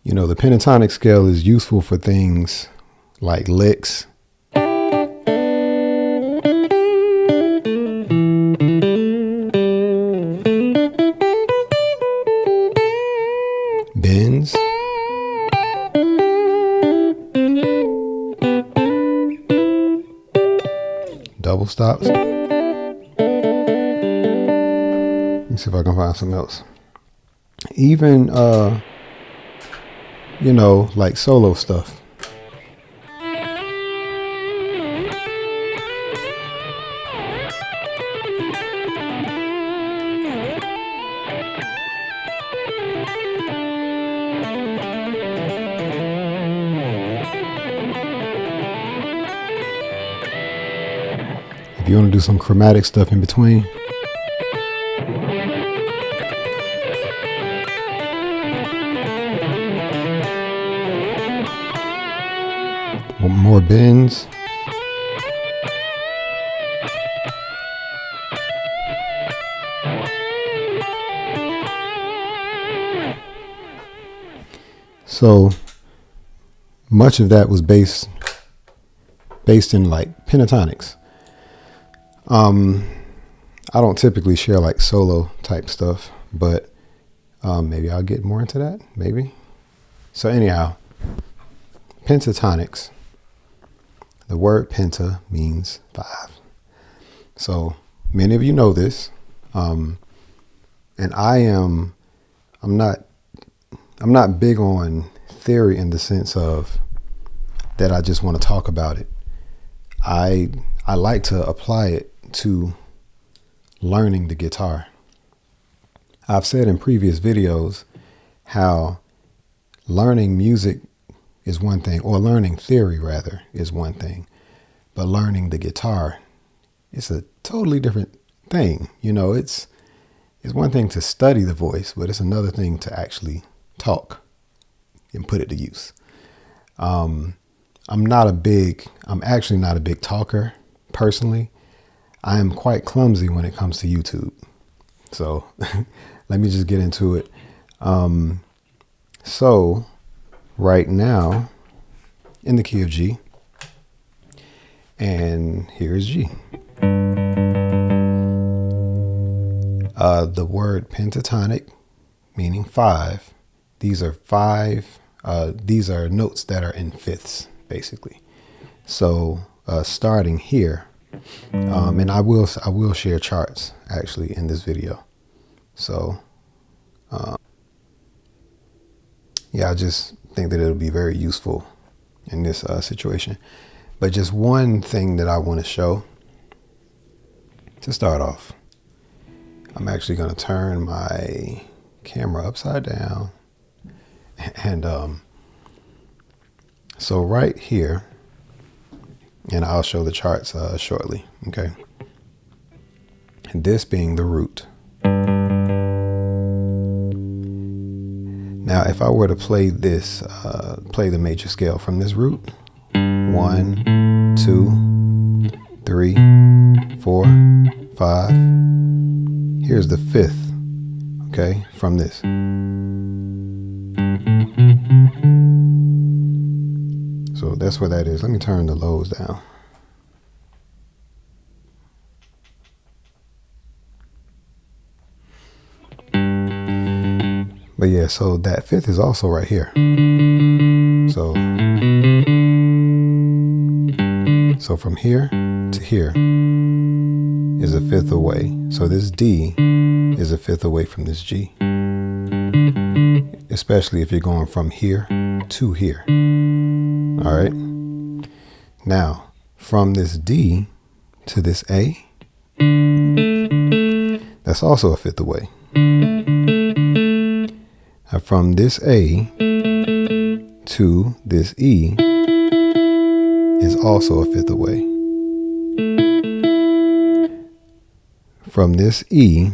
You know, the pentatonic scale is useful for things like licks, bends, double stops. Let me see if I can find something else. Even, you know, like solo stuff. If you want to do some chromatic stuff in between. More bends. So much of that was based in like pentatonics. I don't typically share like solo type stuff, but maybe I'll get more into that, maybe. So anyhow, pentatonics. The word penta means 5. So many of you know this. And I'm not big on theory in the sense of that I just want to talk about it. I like to apply it to learning the guitar. I've said in previous videos how learning music is one thing, or learning theory rather is one thing, but learning the guitar is a totally different thing. You know, it's one thing to study the voice, but it's another thing to actually talk and put it to use. I'm actually not a big talker personally. I am quite clumsy when it comes to YouTube. So let me just get into it. So right now in the key of G, and here's G. The word pentatonic, meaning 5. These are 5. These are notes that are in fifths, basically. So starting here, and I will share charts actually in this video. So yeah, I just think that it'll be very useful in this situation. But just one thing that I want to show to start off. I'm actually going to turn my camera upside down. And so right here, and I'll show the charts shortly. Okay. And this being the root. Now, if I were to play this, play the major scale from this root, 1, 2, 3, 4, 5. Here's the 5th, okay, from this. So that's what that is. Let me turn the lows down. But yeah, so that 5th is also right here. So from here to here is a 5th away. So this D is a 5th away from this G. Especially if you're going from here to here. All right. Now, from this D to this A, that's also a 5th away. And from this A to this E is also a 5th away. From this E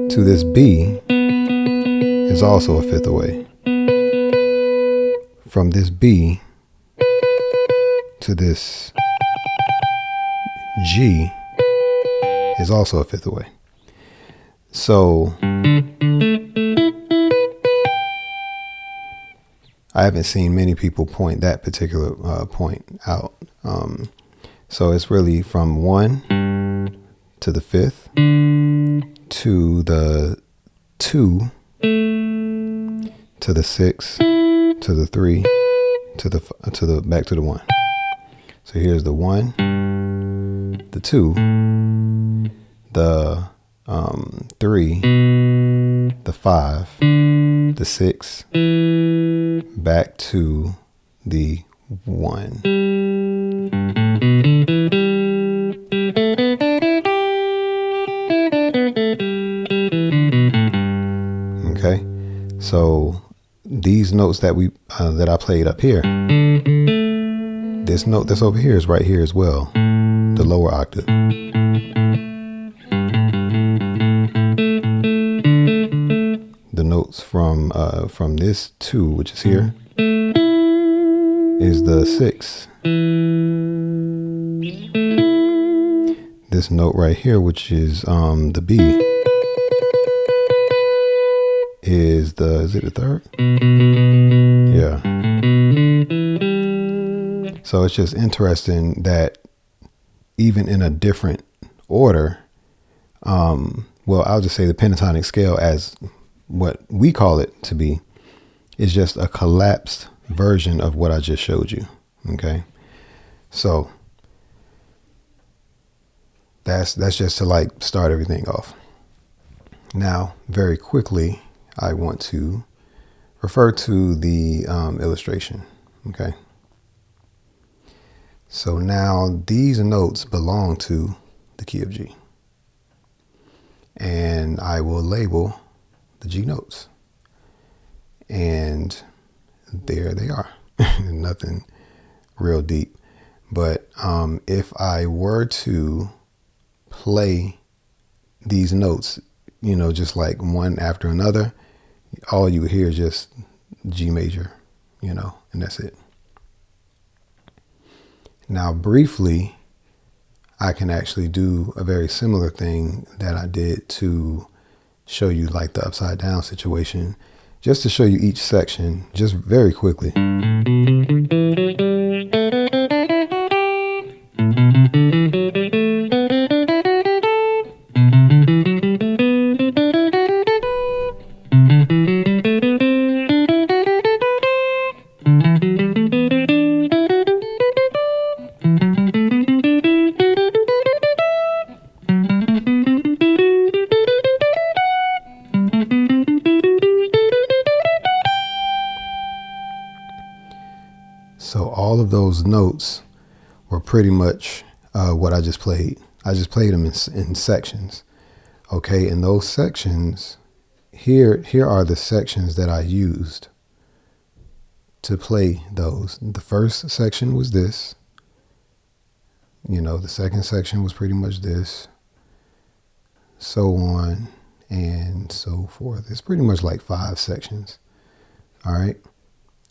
to this B is also a 5th away. From this B to this G is also a 5th away. So I haven't seen many people point that particular point out. So it's really from 1 to the 5th to the 2 to the 6 to the 3 to the back to the 1. So here's the 1, the 2, the 3, the 5, the 6, back to the 1. Okay, so these notes that that I played up here, this note that's over here is right here as well, the lower octave. The notes from this 2, which is here, is the 6. This note right here, which is the B, is it the 3rd? Yeah. So it's just interesting that even in a different order, well, I'll just say the pentatonic scale, as what we call it to be, is just a collapsed version of what I just showed you. Okay. So that's just to like start everything off. Now, very quickly, I want to refer to the illustration. Okay. So now these notes belong to the key of G. And I will label the G notes. And there they are. Nothing real deep. But if I were to play these notes, you know, just like one after another, all you hear is just G major, you know, and that's it. Now, briefly, I can actually do a very similar thing that I did to show you like the upside down situation, just to show you each section, just very quickly. So all of those notes were pretty much what I just played. I just played them in sections. Okay, and those sections, here are the sections that I used to play those. The first section was this. You know, the second section was pretty much this. So on and so forth. It's pretty much like 5 sections. All right.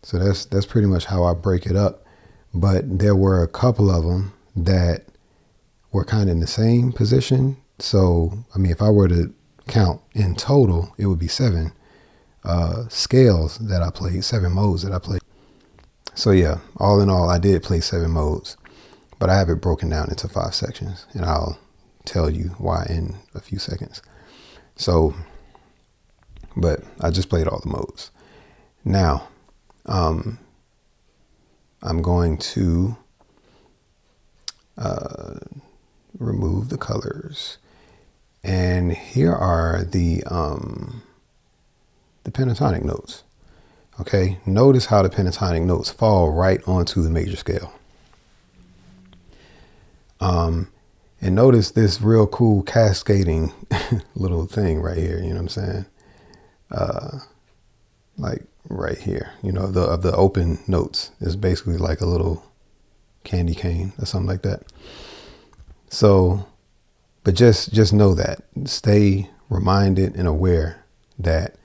So that's pretty much how I break it up. But there were a couple of them that were kind of in the same position. So, I mean, if I were to count in total, it would be 7 scales that I played, 7 modes that I played. So yeah, all in all, I did play 7 modes, but I have it broken down into 5 sections, and I'll tell you why in a few seconds. So, but I just played all the modes. Now, I'm going to remove the colors, and here are the pentatonic notes. Okay, notice how the pentatonic notes fall right onto the major scale. And notice this real cool cascading little thing right here. You know what I'm saying? Like right here, you know, of the open notes is basically like a little candy cane or something like that. So, but just know that, stay reminded and aware that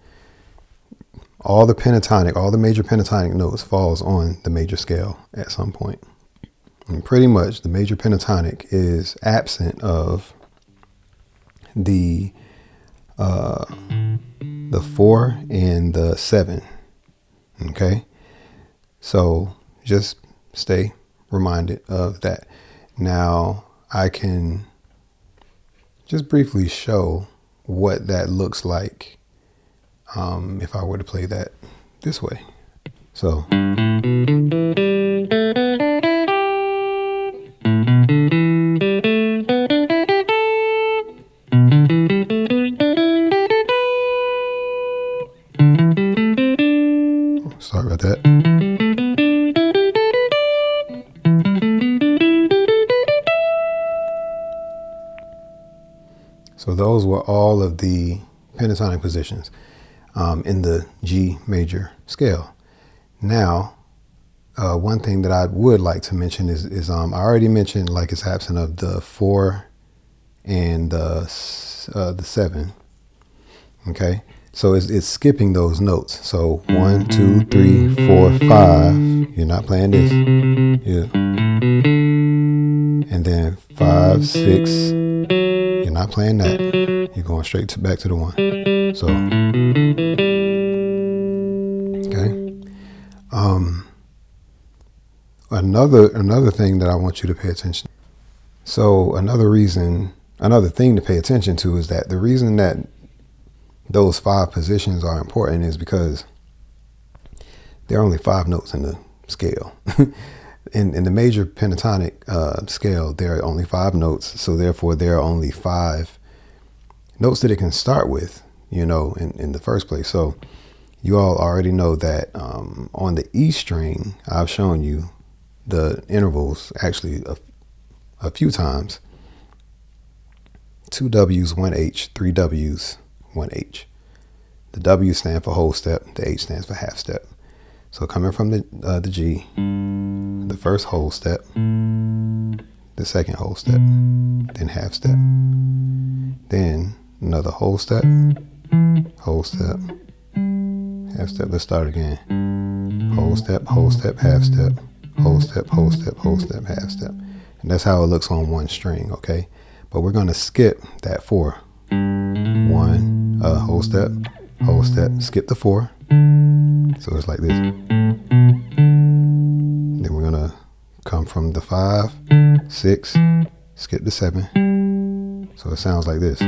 all the major pentatonic notes falls on the major scale at some point. And pretty much the major pentatonic is absent of the 4 and the 7. Okay. So just stay reminded of that. Now I can just briefly show what that looks like if I were to play that this way. So. Sorry about that. So those were all of the pentatonic positions in the G major scale. Now, one thing that I would like to mention is I already mentioned like it's absent of the 4 and the 7. Okay, so it's skipping those notes. So 1, 2, 3, 4, 5. You're not playing this. Yeah. And then 5, 6. You're not playing that. You're going straight back to the 1. So, okay. Another thing that I want you to pay attention. So another thing to pay attention to is that the reason that those 5 positions are important is because there are only 5 notes in the scale. In the major pentatonic scale, there are only 5 notes. So therefore, there are only 5 notes that it can start with, in the first place. So you all already know that on the E string, I've shown you the intervals actually a few times. 2 W's, 1 H, 3 W's, 1 H. The W stands for whole step. The H stands for half step. So coming from the G, the first whole step, the second whole step, then half step, then another whole step, half step. Let's start again. Whole step, half step, whole step, half step. And that's how it looks on one string, okay? But we're going to skip that 4. 1, whole step, skip the 4. So it's like this. Then we're going to come from the 5, 6, skip the 7. So it sounds like this.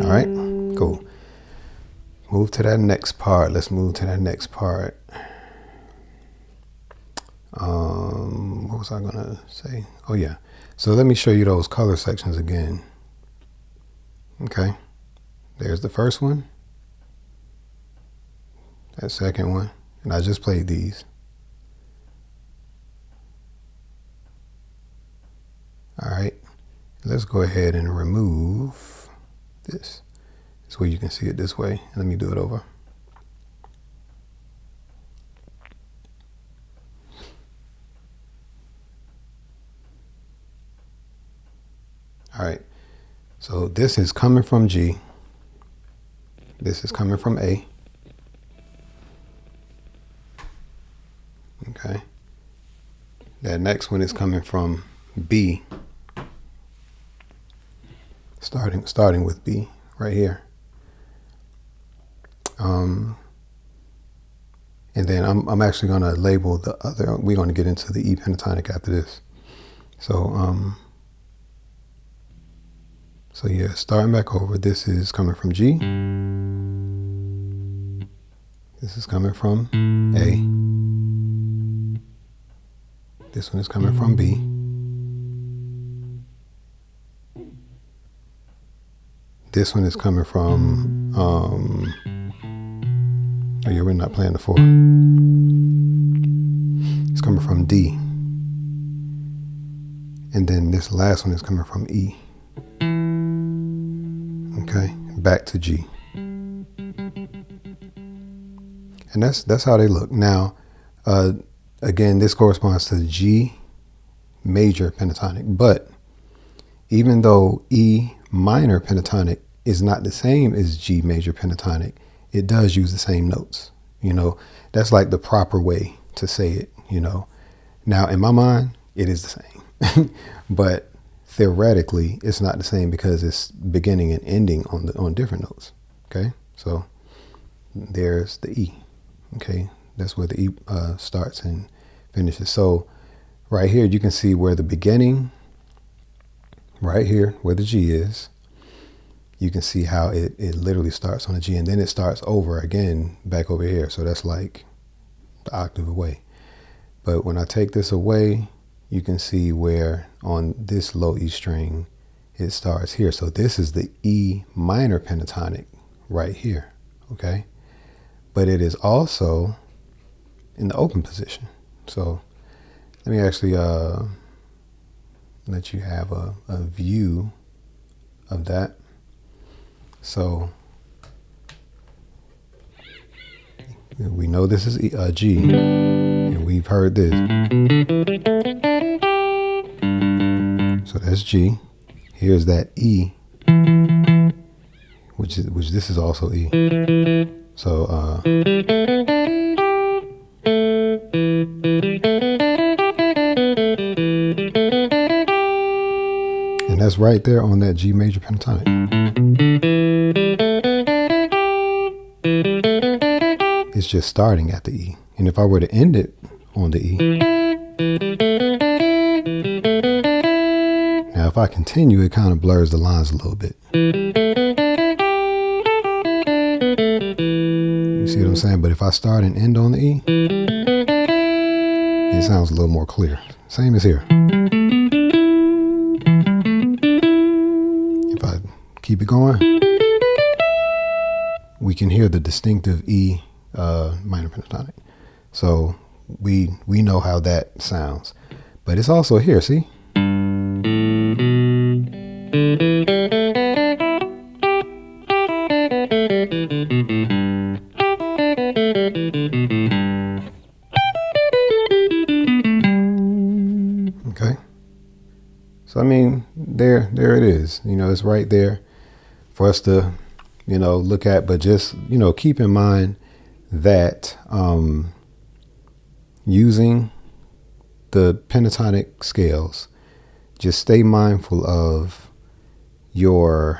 All right, cool. Move to that next part. Let's move to that next part. What was I gonna say? Oh yeah. So let me show you those color sections again. Okay. There's the first one. That second one. And I just played these. All right. Let's go ahead and remove this. This way you can see it this way. Let me do it over. All right, so this is coming from G. This is coming from A. Okay. That next one is coming from B. Starting with B right here. And then I'm actually going to label the other. We're going to get into the E pentatonic after this. So yeah, starting back over, this is coming from G. This is coming from A. This one is coming from B. This one is coming from, oh yeah, we're not playing the 4. It's coming from D. And then this last one is coming from E. Okay, back to G. And that's how they look. Now, again, this corresponds to G major pentatonic, but even though E minor pentatonic is not the same as G major pentatonic, it does use the same notes. That's like the proper way to say it, Now, in my mind, it is the same. But theoretically it's not the same because it's beginning and ending on different notes. Okay, so there's the E. Okay, that's where the E starts and finishes. So right here you can see where the beginning, right here where the G is, you can see how it literally starts on a G and then it starts over again back over here. So that's like the octave away. But when I take this away, you can see where on this low E string, it starts here. So this is the E minor pentatonic right here, okay? But it is also in the open position. So let me actually let you have a view of that. So we know this is a G, and we've heard this. So that's G. Here's that E, which this is also E. So and that's right there on that G major pentatonic. It's just starting at the E. And if I were to end it on the E, now if I continue, it kind of blurs the lines a little bit. You see what I'm saying? But if I start and end on the E, it sounds a little more clear. Same as here. If I keep it going, we can hear the distinctive E minor pentatonic. So we know how that sounds. But it's also here, see? Okay. So I mean, there it is. You know, it's right there for us to, you know, look at, but just, you know, keep in mind that using the pentatonic scales, just stay mindful of your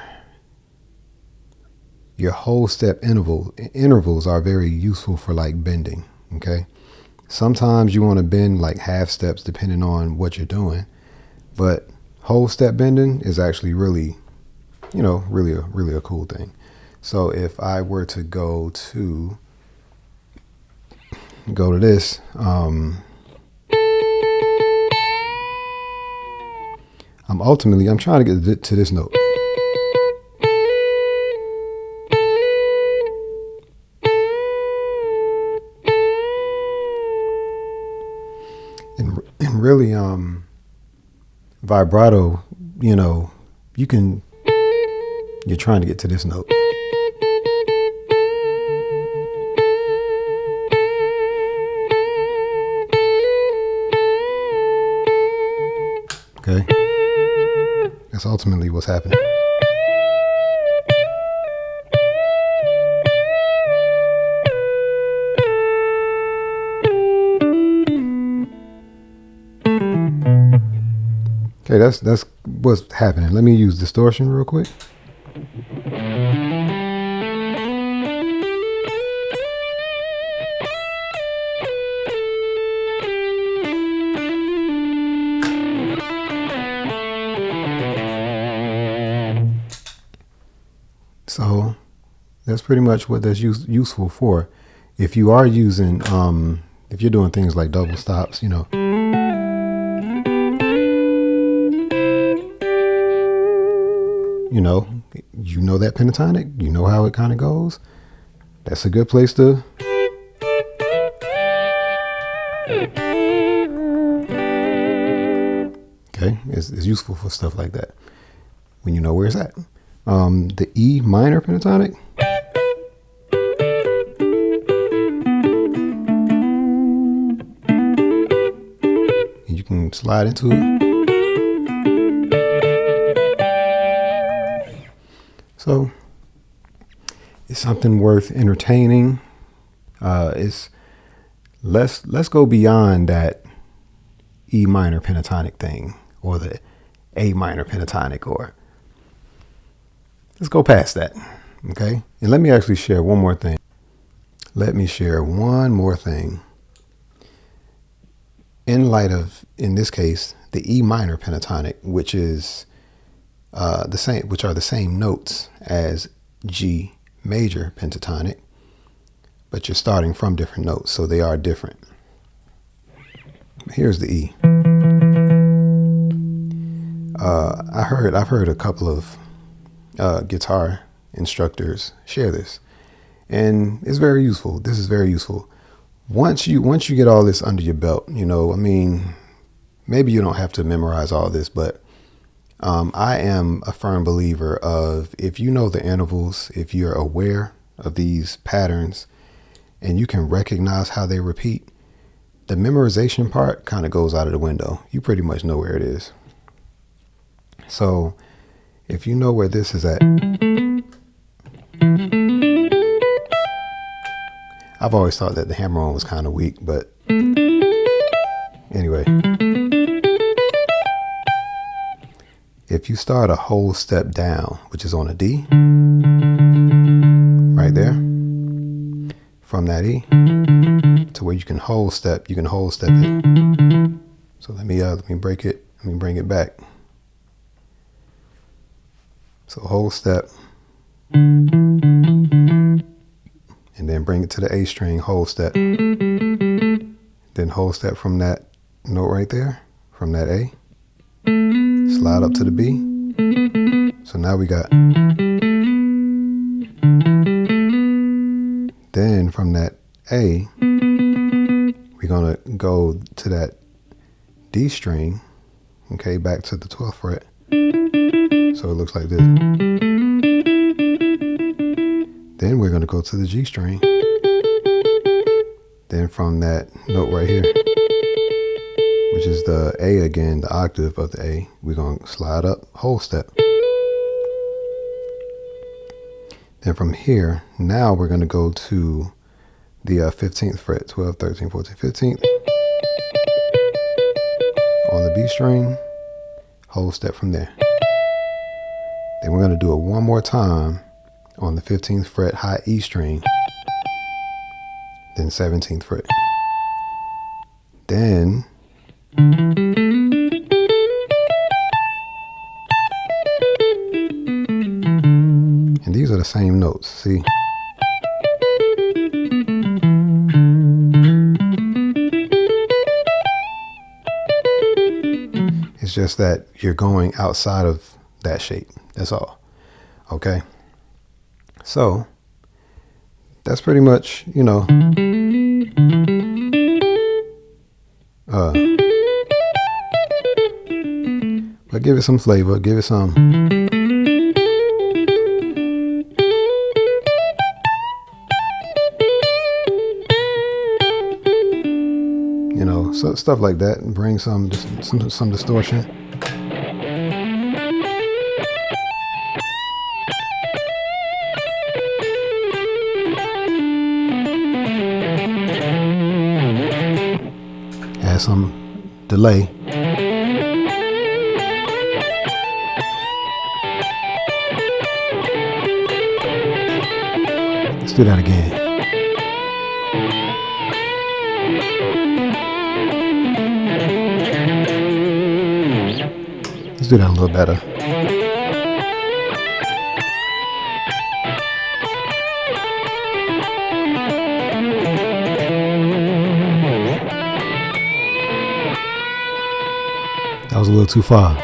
whole step intervals are very useful for like bending. Okay, sometimes you want to bend like half steps depending on what you're doing, but whole step bending is actually really, you know, really a cool thing. So if I were to go to this, I'm trying to get to this note. And really, vibrato, you know, you're trying to get to this note. Okay, that's ultimately what's happening. Okay, that's what's happening. Let me use distortion real quick. So that's pretty much what that's useful for. If you are using, if you're doing things like double stops, you know. You know that pentatonic, you know how it kind of goes. That's a good place to. Okay, it's useful for stuff like that when you know where it's at. The E minor pentatonic. And you can slide into it. So it's something worth entertaining. Let's go beyond that E minor pentatonic thing or the A minor pentatonic, or let's go past that. Okay. And let me actually share one more thing. Let me share one more thing. In light of, in this case, the E minor pentatonic, which is the same, which are the same notes as G major pentatonic, but you're starting from different notes, so they are different. Here's the E. I've heard a couple of guitar instructors share this, and it's very useful. This is very useful. Once you get all this under your belt, I mean, maybe you don't have to memorize all this, but I am a firm believer of, if you know the intervals, if you're aware of these patterns and you can recognize how they repeat, the memorization part kind of goes out of the window. You pretty much know where it is. So if you know where this is at, I've always thought that the hammer-on was kind of weak, but anyway, if you start a whole step down, which is on a D, right there, from that E to where you can whole step it. So let me break it. Let me bring it back. So whole step, and then bring it to the A string, whole step, then whole step from that note right there, from that A, slide up to the B. So now we got, then from that A, we're gonna go to that D string, okay, back to the 12th fret. So it looks like this. Then we're going to go to the G string. Then from that note right here, which is the A again, the octave of the A, we're going to slide up, whole step. Then from here, now we're going to go to the 15th fret, 12, 13, 14, 15th. On the B string, whole step from there. Then we're going to do it one more time on the 15th fret, high E string, then 17th fret. Then and these are the same notes, see? It's just that you're going outside of that shape. That's all. Okay. So that's pretty much, but give it some flavor, give it some, so stuff like that, and bring some distortion. Add some delay. Let's do that again. Let's do that a little better. That was a little too far.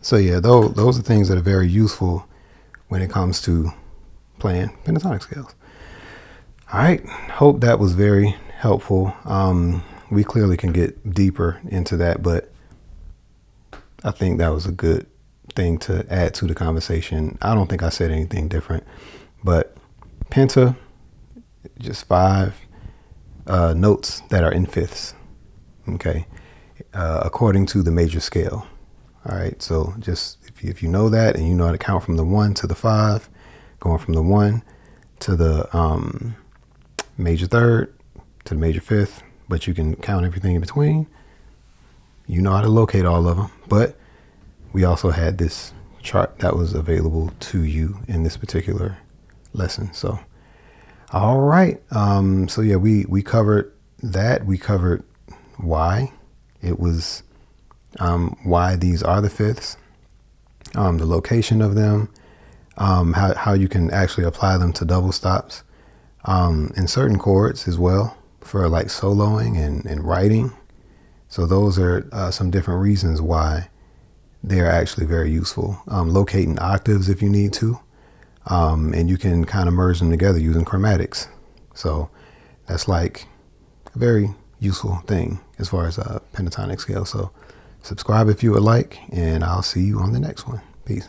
So yeah, those are things that are very useful when it comes to playing pentatonic scales. All right, hope that was very helpful. We clearly can get deeper into that, but I think that was a good thing to add to the conversation. I don't think I said anything different, but penta, just 5 notes that are in fifths, okay, according to the major scale. All right, so just if you know that and you know how to count from the 1 to the 5, going from the 1 to the major third to the major fifth, but you can count everything in between, you know how to locate all of them. But we also had this chart that was available to you in this particular lesson. So, all right. So yeah, we covered that. We covered why it was, why these are the fifths, the location of them, how you can actually apply them to double stops, in certain chords as well for like soloing and writing. So those are some different reasons why they're actually very useful. Locating octaves if you need to, and you can kind of merge them together using chromatics. So that's like a very useful thing as far as pentatonic scale. So subscribe if you would like, and I'll see you on the next one. Peace.